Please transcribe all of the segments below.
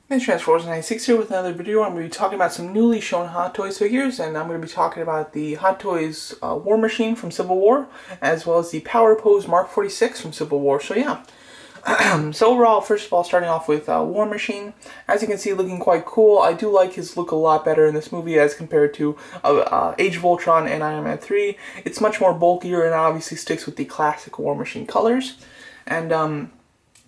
It's Transformers96 here with another video. I'm going to be talking about some newly shown Hot Toys figures, and I'm going to be talking about the Hot Toys War Machine from Civil War, as well as the Power Pose Mark 46 from Civil War. So yeah. So overall, first of all, starting off with War Machine, as you can see, looking quite cool. I do like his look a lot better in this movie as compared to Age of Ultron and Iron Man 3. It's much more bulkier and obviously sticks with the classic War Machine colors. And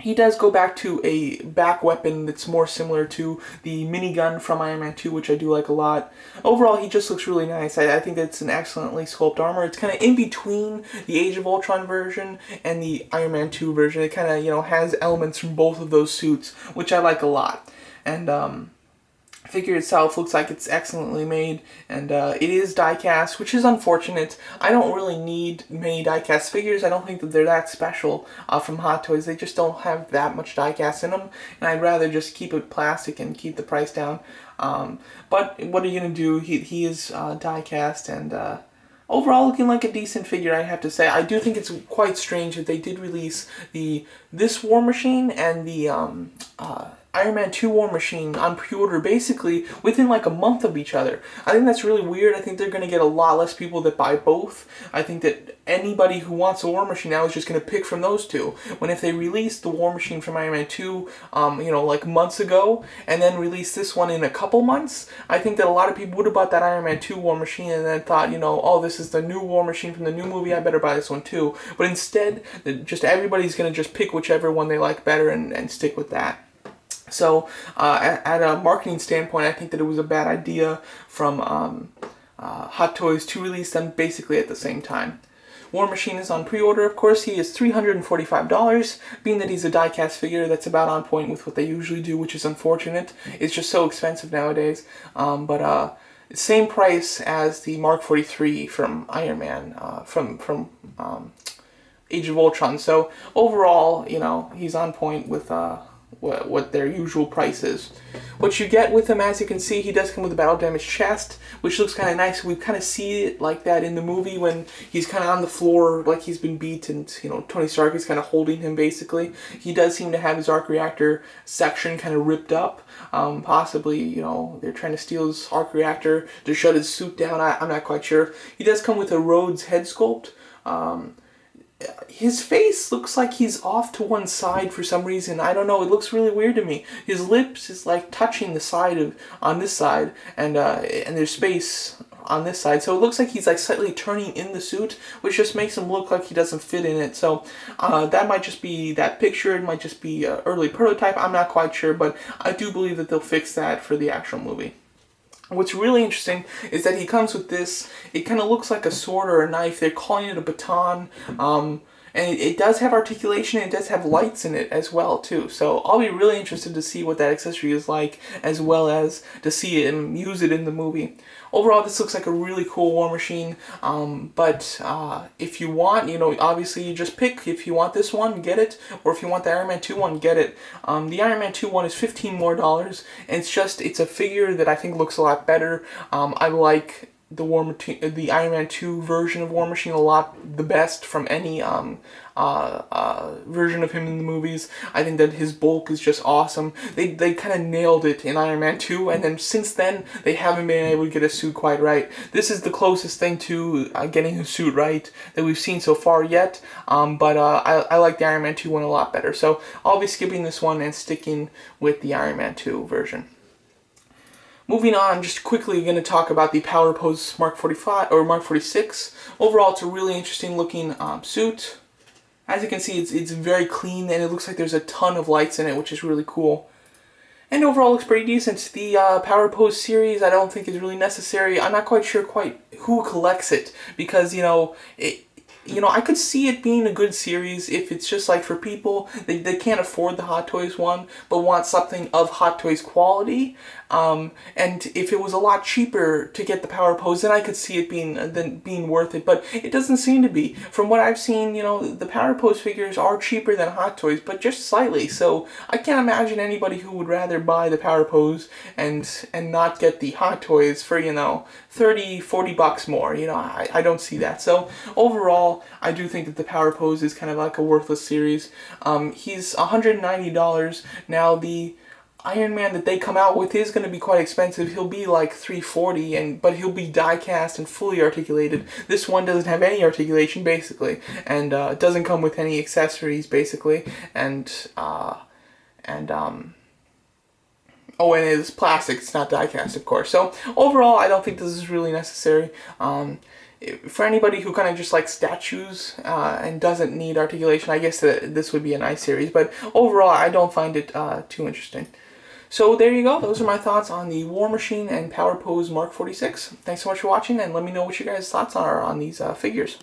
he does go back to a back weapon that's more similar to the minigun from Iron Man 2, which I do like a lot. Overall, he just looks really nice. I think it's an excellently sculpted armor. It's kind of in between the Age of Ultron version and the Iron Man 2 version. It kind of, has elements from both of those suits, which I like a lot. And figure itself looks like it's excellently made, and it is die-cast, which is unfortunate. I don't really need many die-cast figures. I don't think that they're that special from Hot Toys. They just don't have that much die-cast in them, and I'd rather just keep it plastic and keep the price down. But what are you going to do? He is die-cast, and overall looking like a decent figure, I have to say. I do think it's quite strange that they did release this War Machine and the Iron Man 2 War Machine on pre-order basically within like a month of each other. I think that's really weird. I think they're going to get a lot less people that buy both. I think that anybody who wants a War Machine now is just going to pick from those two. When if they released the War Machine from Iron Man 2, like months ago, and then released this one in a couple months, I think that a lot of people would have bought that Iron Man 2 War Machine and then thought, oh, this is the new War Machine from the new movie, I better buy this one too. But instead, just everybody's going to just pick whichever one they like better and stick with that. So, at a marketing standpoint, I think that it was a bad idea from Hot Toys to release them basically at the same time. War Machine is on pre-order, of course. He is $345. Being that he's a die-cast figure, that's about on point with what they usually do, which is unfortunate. It's just so expensive nowadays. But same price as the Mark 43 from Iron Man, from Age of Ultron. So overall, he's on point with what their usual price is. What you get with him, as you can see, he does come with a battle damaged chest, which looks kind of nice. We kind of see it like that in the movie when he's kind of on the floor like he's been beat, and Tony Stark is kind of holding him basically. He does seem to have his arc reactor section kind of ripped up. Possibly, they're trying to steal his arc reactor to shut his suit down. I'm not quite sure. He does come with a Rhodes head sculpt. His face looks like he's off to one side for some reason. I don't know. It looks really weird to me. His lips is like touching the side on this side, and there's space on this side. So it looks like he's like slightly turning in the suit, which just makes him look like he doesn't fit in it. So that might just be that picture. It might just be an early prototype. I'm not quite sure, but I do believe that they'll fix that for the actual movie. What's really interesting is that he comes with this. It kind of looks like a sword or a knife. They're calling it a baton. And it does have articulation, and it does have lights in it as well, too. So I'll be really interested to see what that accessory is like, as well as to see it and use it in the movie. Overall, this looks like a really cool War Machine, but if you want, obviously you just pick. If you want this one, get it, or if you want the Iron Man 2 one, get it. The Iron Man 2 one is $15 more, and it's a figure that I think looks a lot better. I like the Iron Man 2 version of War Machine a lot the best from any version of him in the movies. I think that his bulk is just awesome. They kind of nailed it in Iron Man 2, and then since then they haven't been able to get a suit quite right. This is the closest thing to getting a suit right that we've seen so far yet, but I like the Iron Man 2 one a lot better. So I'll be skipping this one and sticking with the Iron Man 2 version. Moving on, just quickly going to talk about the Power Pose Mark 45 or Mark 46. Overall, it's a really interesting looking suit. As you can see, it's very clean, and it looks like there's a ton of lights in it, which is really cool. And overall, looks pretty decent. The Power Pose series, I don't think is really necessary. I'm not quite sure who collects it, because I could see it being a good series if it's just like for people they can't afford the Hot Toys one but want something of Hot Toys quality. And if it was a lot cheaper to get the Power Pose, then I could see it being worth it. But it doesn't seem to be. From what I've seen, the Power Pose figures are cheaper than Hot Toys, but just slightly. So I can't imagine anybody who would rather buy the Power Pose and not get the Hot Toys for 30, 40 bucks more. I don't see that. So overall, I do think that the Power Pose is kind of like a worthless series. He's $190 now. The Iron Man that they come out with is going to be quite expensive. He'll be like $340, but he'll be die cast and fully articulated. This one doesn't have any articulation basically, and doesn't come with any accessories basically, and oh, and it is plastic. It's not die cast, of course. So overall, I don't think this is really necessary. For anybody who kind of just likes statues and doesn't need articulation, I guess that this would be a nice series. But overall, I don't find it too interesting. So there you go. Those are my thoughts on the War Machine and Power Pose Mark 46. Thanks so much for watching, and let me know what your guys' thoughts are on these figures.